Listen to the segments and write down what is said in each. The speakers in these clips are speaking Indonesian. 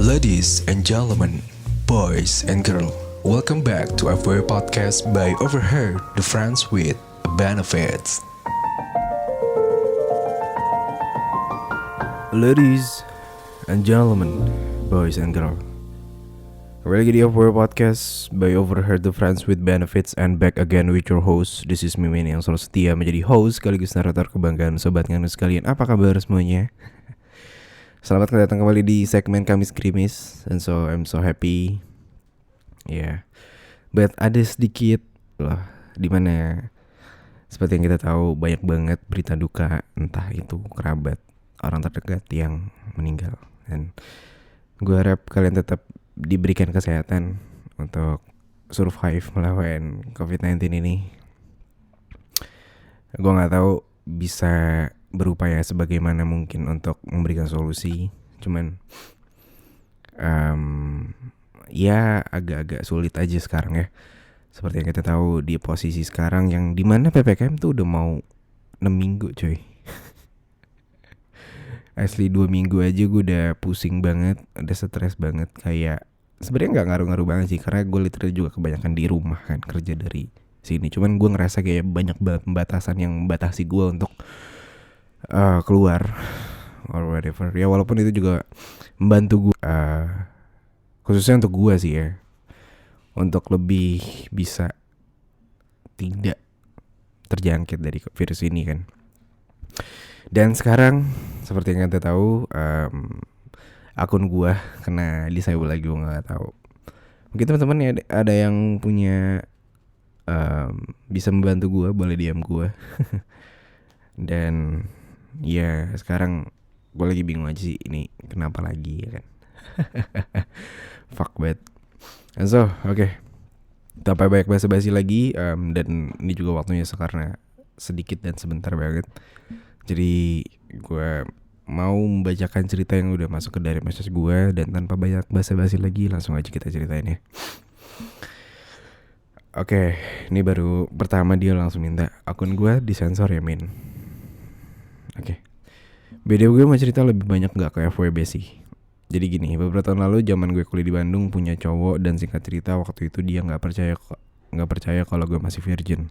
Ladies and gentlemen, boys and girls, welcome back to our podcast by Overheard, the Friends with Benefits. Ladies and gentlemen, boys and girls, kembali lagi di Overheard Podcast by Overheard, the Friends with Benefits, and back again with your host. This is Mimin yang selalu setia menjadi host sekaligus narator kebanggaan sobat nganus sekalian. Apa kabar semuanya? Selamat datang kembali di segmen Kamis Krimis, and so I'm so happy. But ada sedikit loh, dimana seperti yang kita tahu banyak banget berita duka, entah itu kerabat, orang terdekat yang meninggal. Dan gue harap kalian tetap diberikan kesehatan untuk survive melawan COVID-19 ini. Gue gak tahu bisa berupaya sebagaimana mungkin untuk memberikan solusi. Cuman ya agak-agak sulit aja sekarang ya. Seperti yang kita tahu di posisi sekarang yang dimana PPKM tuh udah mau 6 minggu coy. Asli 2 minggu aja gue udah pusing banget, udah stres banget. Kayak sebenarnya gak ngaruh-ngaruh banget sih, karena gue literally juga kebanyakan di rumah kan, kerja dari sini. Cuman gue ngerasa kayak banyak banget pembatasan yang membatasi gue untuk keluar or whatever. Ya walaupun itu juga membantu gue, khususnya untuk gue sih ya, untuk lebih bisa tidak terjangkit dari virus ini kan. Dan sekarang seperti yang kita tahu, akun gue kena disable lagi, gue nggak tahu. Mungkin teman-teman ya ada yang punya bisa membantu gue, boleh DM gue. Dan ya sekarang gue lagi bingung aja sih, ini kenapa lagi ya kan. Fuck banget. So oke, tanpa banyak basa-basi lagi, dan ini juga waktunya karena sedikit dan sebentar banget. Jadi gue mau membacakan cerita yang udah masuk ke dari message gue, dan tanpa banyak basa-basi lagi langsung aja kita ceritain ya. Oke, ini baru pertama dia langsung minta akun gue disensor ya min. Oke. Beda gue mau cerita lebih banyak gak ke FWB sih. Jadi gini, beberapa tahun lalu zaman gue kuliah di Bandung punya cowok, dan singkat cerita waktu itu dia gak percaya kalau gue masih virgin.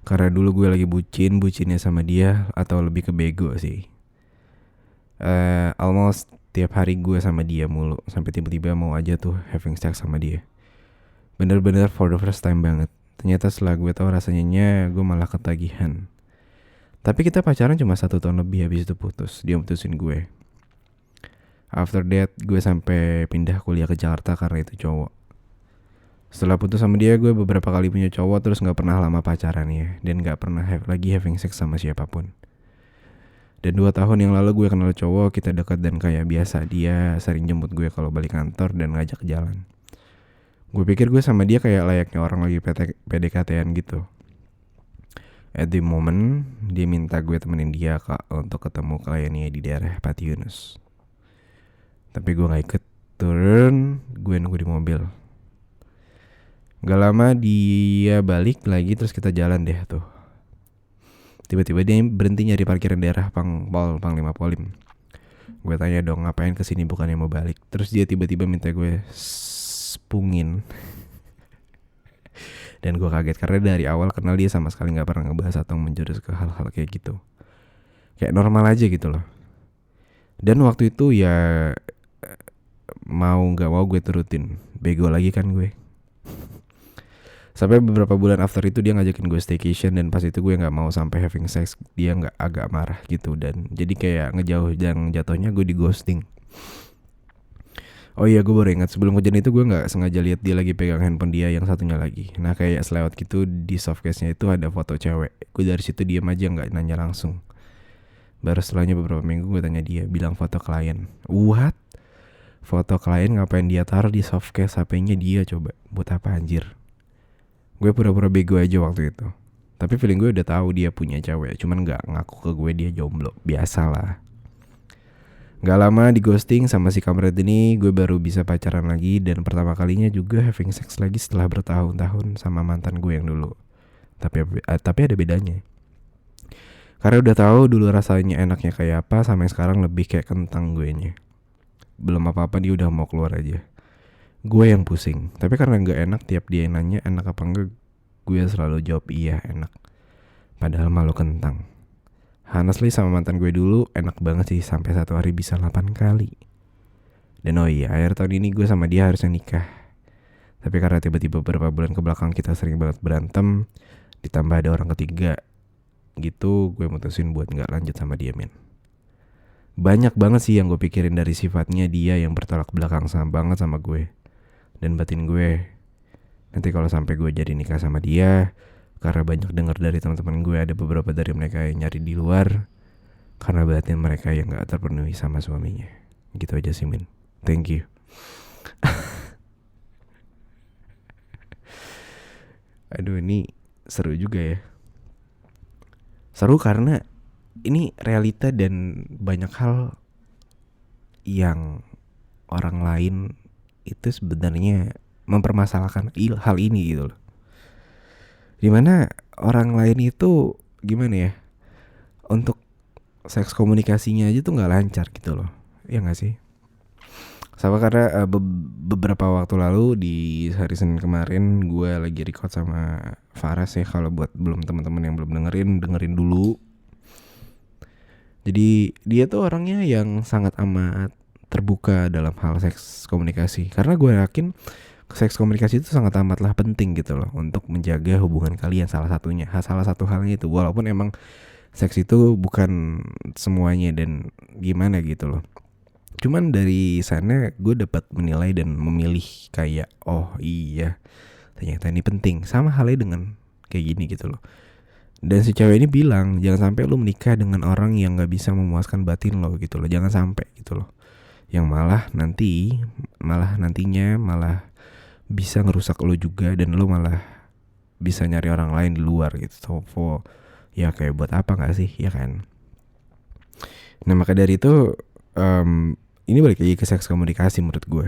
Karena dulu gue lagi bucinnya sama dia, atau lebih ke bego sih. Almost tiap hari gue sama dia mulu, sampai tiba-tiba mau aja tuh having sex sama dia. Bener-bener for the first time banget. Ternyata setelah gue tahu rasanya gue malah ketagihan. Tapi kita pacaran cuma 1 tahun lebih, habis itu putus. Dia mutusin gue. After that gue sampai pindah kuliah ke Jakarta karena itu cowok. Setelah putus sama dia, gue beberapa kali punya cowok, terus gak pernah lama pacaran ya. Dan gak pernah lagi having sex sama siapapun. Dan 2 tahun yang lalu gue kenal cowok, kita dekat dan kayak biasa. Dia sering jemput gue kalau balik kantor dan ngajak jalan. Gue pikir gue sama dia kayak layaknya orang lagi PDKT-an gitu. At the moment, dia minta gue temenin dia untuk ketemu kliennya di daerah Pati Yunus. Tapi gue gak ikut. Turun, gue nunggu di mobil. Gak lama dia balik lagi, terus kita jalan deh tuh. Tiba-tiba dia berhenti nyari parkiran daerah Panglima Polim. Gue tanya dong, ngapain kesini, bukannya mau balik. Terus dia tiba-tiba minta gue spungin. Dan gue kaget karena dari awal kenal dia sama sekali gak pernah ngebahas atau menjurus ke hal-hal kayak gitu. Kayak normal aja gitu loh. Dan waktu itu ya mau gak mau gue turutin. Bego lagi kan gue. Sampai beberapa bulan after itu dia ngajakin gue staycation, dan pas itu gue gak mau sampai having sex. Dia agak marah gitu, dan jadi kayak ngejauh, dan jatuhnya gue di ghosting. Oh iya, gue baru ingat sebelum kejadian itu gue gak sengaja lihat dia lagi pegang handphone dia yang satunya lagi. Nah kayak selewat gitu di softcase-nya itu ada foto cewek. Gue dari situ diam aja, gak nanya langsung. Baru setelahnya beberapa minggu gue tanya dia, bilang foto klien. What? Foto klien ngapain dia taruh di softcase HP-nya dia coba? Buat apa anjir? Gue pura-pura bego aja waktu itu. Tapi feeling gue udah tahu dia punya cewek, cuman gak ngaku ke gue dia jomblo. Biasalah. Gak lama di ghosting sama si kampret ini, gue baru bisa pacaran lagi, dan pertama kalinya juga having sex lagi setelah bertahun-tahun sama mantan gue yang dulu. Tapi ada bedanya. Karena udah tahu dulu rasanya enaknya kayak apa, sama yang sekarang lebih kayak kentang gue nya. belum apa-apa dia udah mau keluar aja. Gue yang pusing. Tapi karena gak enak tiap dia nanya enak apa enggak, gue selalu jawab iya enak. Padahal malu kentang. Honestly sama mantan gue dulu enak banget sih, sampai satu hari bisa 8 kali. Dan oh iya, akhir tahun ini gue sama dia harusnya nikah. Tapi karena tiba-tiba beberapa bulan kebelakang kita sering banget berantem, ditambah ada orang ketiga gitu, gue mutusin buat gak lanjut sama dia, men. Banyak banget sih yang gue pikirin dari sifatnya dia yang bertolak belakang banget sama gue. Dan batin gue, nanti kalau sampai gue jadi nikah sama dia, karena banyak dengar dari teman-teman gue ada beberapa dari mereka yang nyari di luar, karena batin mereka yang gak terpenuhi sama suaminya. Gitu aja sih, Min. Thank you. Aduh, ini seru juga ya. Seru karena ini realita dan banyak hal yang orang lain itu sebenarnya mempermasalahkan hal ini gitu loh. Dimana orang lain itu gimana ya, untuk seks komunikasinya aja tuh gak lancar gitu loh. Ya gak sih? Sama karena beberapa waktu lalu di hari Senin kemarin gue lagi record sama Faras ya. Kalau buat teman-teman yang belum dengerin dulu. Jadi dia tuh orangnya yang sangat amat terbuka dalam hal seks komunikasi. Karena gue yakin seks komunikasi itu sangat amatlah penting gitu loh, untuk menjaga hubungan kalian. Salah satu halnya itu. Walaupun emang seks itu bukan semuanya dan gimana gitu loh. Cuman dari sana gue dapat menilai dan memilih kayak, oh iya ternyata ini penting. Sama halnya dengan kayak gini gitu loh. Dan si cewek ini bilang, jangan sampai lu menikah dengan orang yang gak bisa memuaskan batin lo gitu loh. Jangan sampai gitu loh. Yang nantinya bisa ngerusak lo juga, dan lo malah bisa nyari orang lain di luar gitu. So, ya kayak buat apa gak sih, ya kan? Nah maka dari itu ini balik lagi ke seks komunikasi menurut gue.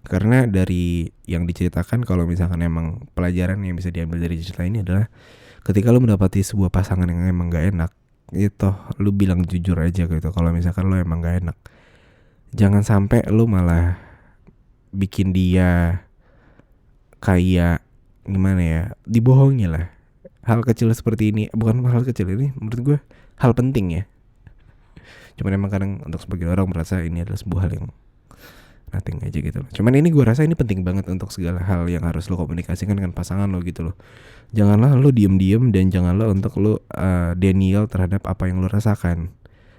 Karena dari yang diceritakan, kalau misalkan emang pelajaran yang bisa diambil dari cerita ini adalah ketika lo mendapati sebuah pasangan yang emang gak enak, itu lo bilang jujur aja gitu. Kalau misalkan lo emang gak enak, jangan sampai lo malah bikin dia kayak gimana ya, dibohongi lah. Hal kecil seperti ini, bukan hal kecil, ini menurut gue hal penting ya. Cuman emang kadang untuk sebagian orang merasa ini adalah sebuah hal yang nothing aja gitu loh. Cuman ini gue rasa ini penting banget untuk segala hal yang harus lo komunikasikan dengan pasangan lo gitu loh. Janganlah lo diem-diem, dan janganlah untuk lo denial terhadap apa yang lo rasakan,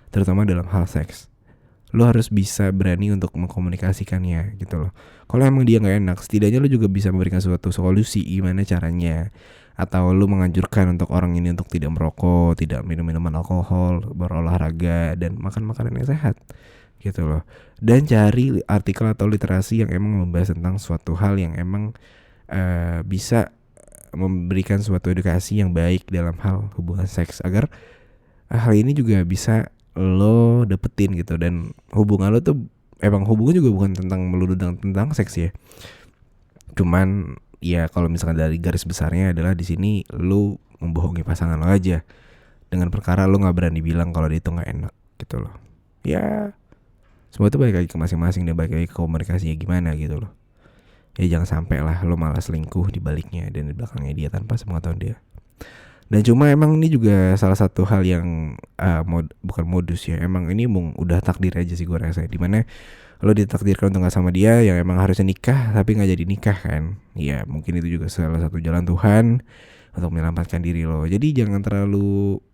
terutama dalam hal seks. Lo harus bisa berani untuk mengkomunikasikannya gitu loh. Kalau emang dia gak enak, setidaknya lo juga bisa memberikan suatu solusi gimana caranya. Atau lo menganjurkan untuk orang ini untuk tidak merokok, tidak minum minuman alkohol, berolahraga, dan makan makanan yang sehat gitu loh. Dan cari artikel atau literasi yang emang membahas tentang suatu hal yang emang bisa memberikan suatu edukasi yang baik dalam hal hubungan seks, agar hal ini juga bisa lo dapetin gitu. Dan hubungan lo tuh emang hubungan juga bukan tentang melulu tentang seks ya. Cuman ya kalau misalkan dari garis besarnya adalah di sini lo membohongi pasangan lo aja dengan perkara lo nggak berani bilang kalau dia itu nggak enak gitu loh. Ya semua itu balik lagi ke masing-masing, dan balik lagi ke komunikasinya gimana gitu loh. Ya jangan sampai lah lo malah selingkuh di baliknya dan di belakangnya dia tanpa sepengetahuan dia. Dan cuma emang ini juga salah satu hal yang bukan modus ya, emang ini udah takdir aja sih gue rasa. Dimana lo ditakdirkan untuk gak sama dia yang emang harusnya nikah tapi gak jadi nikah kan. Ya mungkin itu juga salah satu jalan Tuhan untuk menyelamatkan diri lo. Jadi jangan terlalu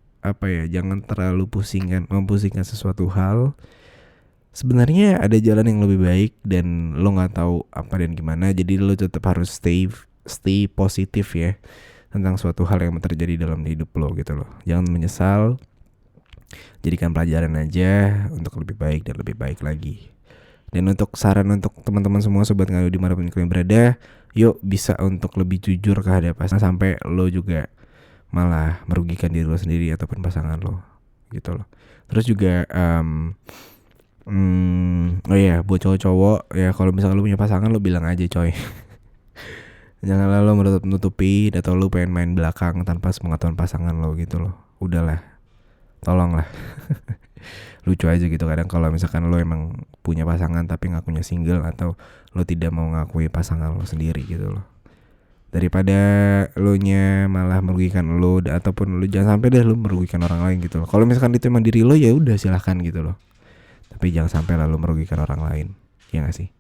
mempusingkan sesuatu hal. Sebenarnya ada jalan yang lebih baik dan lo gak tahu apa dan gimana. Jadi lo tetap harus stay positif ya tentang suatu hal yang terjadi dalam hidup lo gitu loh. Jangan menyesal, jadikan pelajaran aja untuk lebih baik dan lebih baik lagi. Dan untuk saran untuk teman-teman semua sobat ngadu dimanapun kalian berada, yuk bisa untuk lebih jujur ke hadapan sampai lo juga malah merugikan diri lo sendiri ataupun pasangan lo gitu loh. Terus juga buat cowok-cowok ya, kalau misalnya lo punya pasangan lo bilang aja coy. Janganlah lo menutupi atau lo pengen main belakang tanpa sepengetahuan pasangan lo gitu loh. Udahlah, tolonglah. lucu aja gitu kadang kalau misalkan lo emang punya pasangan tapi ngakunya single, atau lo tidak mau ngakui pasangan lo sendiri gitu loh. Daripada lo nya malah merugikan lo, ataupun lo jangan sampai deh lo merugikan orang lain gitu loh. Kalau misalkan itu emang diri lo, ya udah silahkan gitu loh, tapi jangan sampai lalu merugikan orang lain, ya gak sih?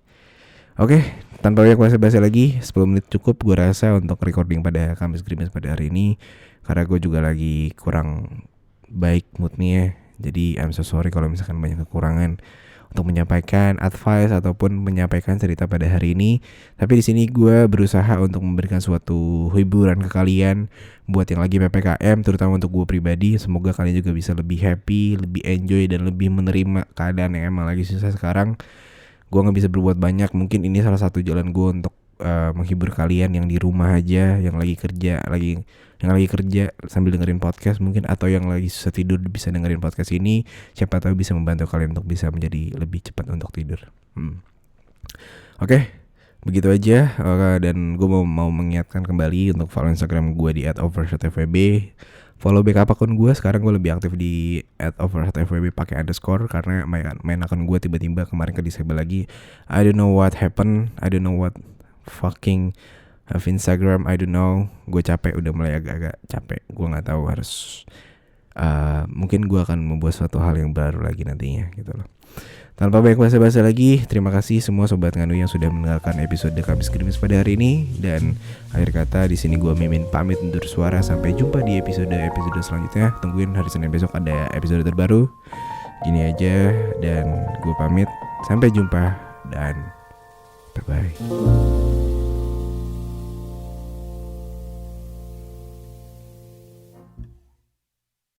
Oke, tanpa banyak basa-basi lagi, 10 menit cukup gue rasa untuk recording pada Kamis Grimis pada hari ini. Karena gue juga lagi kurang baik moodnya, jadi I'm so sorry kalau misalkan banyak kekurangan untuk menyampaikan advice ataupun menyampaikan cerita pada hari ini. Tapi di sini gue berusaha untuk memberikan suatu hiburan ke kalian buat yang lagi PPKM, terutama untuk gue pribadi. Semoga kalian juga bisa lebih happy, lebih enjoy, dan lebih menerima keadaan yang emang lagi susah sekarang. Gue gak bisa berbuat banyak, mungkin ini salah satu jalan gue untuk menghibur kalian yang di rumah aja, yang lagi kerja sambil dengerin podcast mungkin, atau yang lagi susah tidur bisa dengerin podcast ini. Siapa tahu bisa membantu kalian untuk bisa menjadi lebih cepat untuk tidur. Oke, begitu aja. Dan gue mau mengingatkan kembali untuk follow Instagram gue di @overshotfwb. Follow back akun gue, sekarang gue lebih aktif di @overshotfwb pakai underscore, karena main akun gue tiba-tiba kemarin ke disable lagi. I don't know what happened, I don't know what fucking have Instagram, I don't know. Gue capek, udah mulai agak-agak capek. Gue nggak tahu harus mungkin gue akan membuat suatu hal yang baru lagi nantinya gitu loh. Tanpa banyak basa-basi lagi, terima kasih semua sobat Nganu yang sudah mendengarkan episode Kamis Grimis pada hari ini. Dan akhir kata di sini gue Mimin pamit undur suara. Sampai jumpa di episode selanjutnya. Tungguin hari Senin besok ada episode terbaru. Gini aja, dan gue pamit. Sampai jumpa dan bye bye.